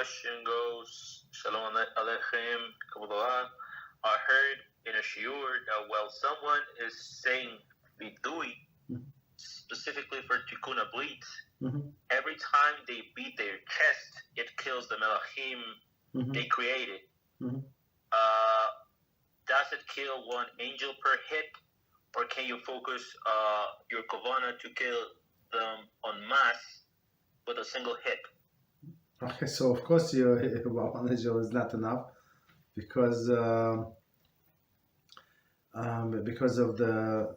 question goes, Shalom Aleichem, Kabbalah. I heard in a Shiur that while someone is saying Viduy, specifically for Tikkun Habrit, every time they beat their chest, it kills the Melachim they created. Does it kill one angel per hit, or can you focus your kavanah to kill them en masse with a single hit? Okay, so of course one angel is not enough because of the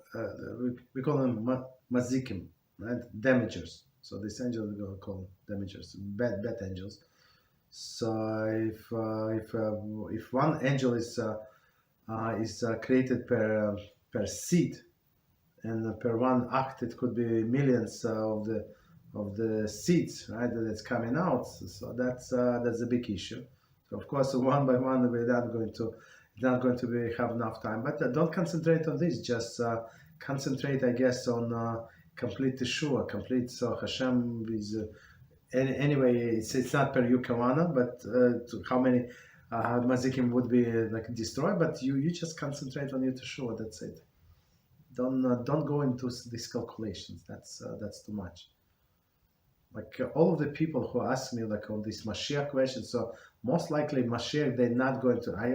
we call them mazikim, right? Damagers. So this angel we call damagers, bad angels. So if one angel is created per seed, and per one act it could be millions of the seeds, right, that's coming out. So that's a big issue. So of course one by one we're not going to have enough time. But don't concentrate on this. Just concentrate, I guess, on complete Teshuvah, complete. So HaShem is anyway. It's not per you kavanah, but how many mazikim would be like destroyed. But you just concentrate on your Teshuvah. That's it. Don't go into these calculations. That's too much. Like all of the people who ask me like on this Mashiach question, so most likely Mashiach they're not going to. I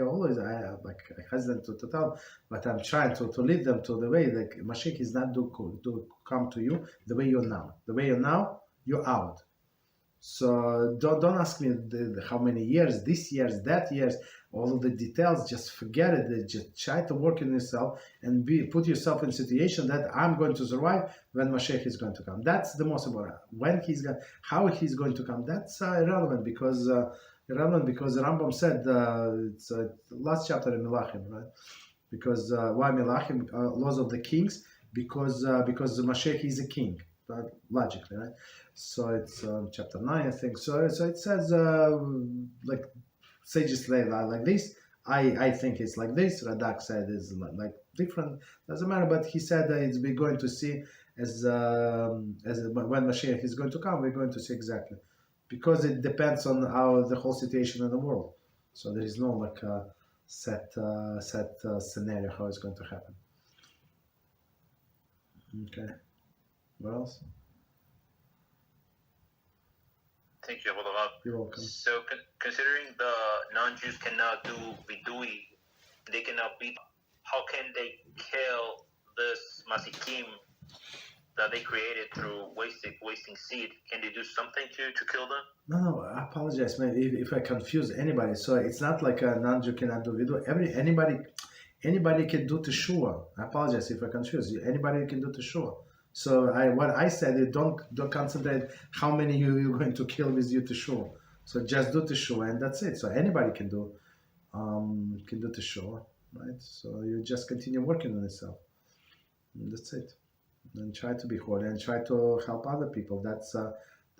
hesitant to tell, but I'm trying to lead them to the way like Mashiach is not to come to you the way you're now. The way you're now, you're out. So don't ask me how many years, this years, that years, all of the details. Just forget it. Just try to work on yourself and put yourself in a situation that I'm going to survive when Mashiach is going to come. That's the most important. When how he's going to come, that's irrelevant because the Rambam said it's last chapter in Melachim, right? Because why Melachim, laws of the kings? Because the Mashiach is a king, right? Logically, right? So it's chapter 9, I think. So it says like sages say like this. I think it's like this. Radak said it's like different. Doesn't matter. But he said that we're going to see as when Mashiach is going to come, we're going to see exactly, because it depends on how the whole situation in the world. So there is no like set scenario how it's going to happen. Okay. What else? Thank you, Rabbi. You're welcome. So, considering the non-Jews cannot do Viduy, they cannot beat, how can they kill this masikim that they created through wasting seed? Can they do something to kill them? No, I apologize, man, if I confuse anybody. So it's not like a non-Jew cannot do Viduy. Anybody can do Teshuvah. I apologize if I confuse you. Anybody can do Teshuvah. So what I said is don't concentrate how many you're going to kill with your Teshuvah. So just do Teshuvah and that's it. So anybody can do Teshuvah, right? So you just continue working on yourself. And that's it. And try to be holy and try to help other people. That's the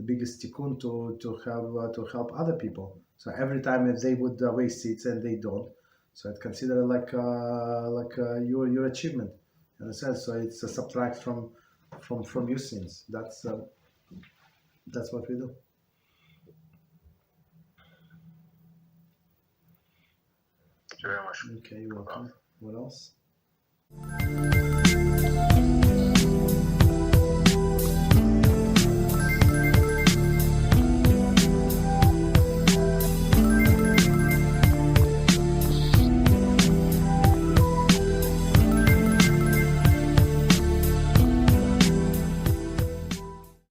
biggest tikkun to help other people. So every time if they would waste seeds and they don't, so it's considered like your achievement in a sense. So it's a subtract from your sins. That's what we do. Thank you very much. Okay, you're welcome. What else?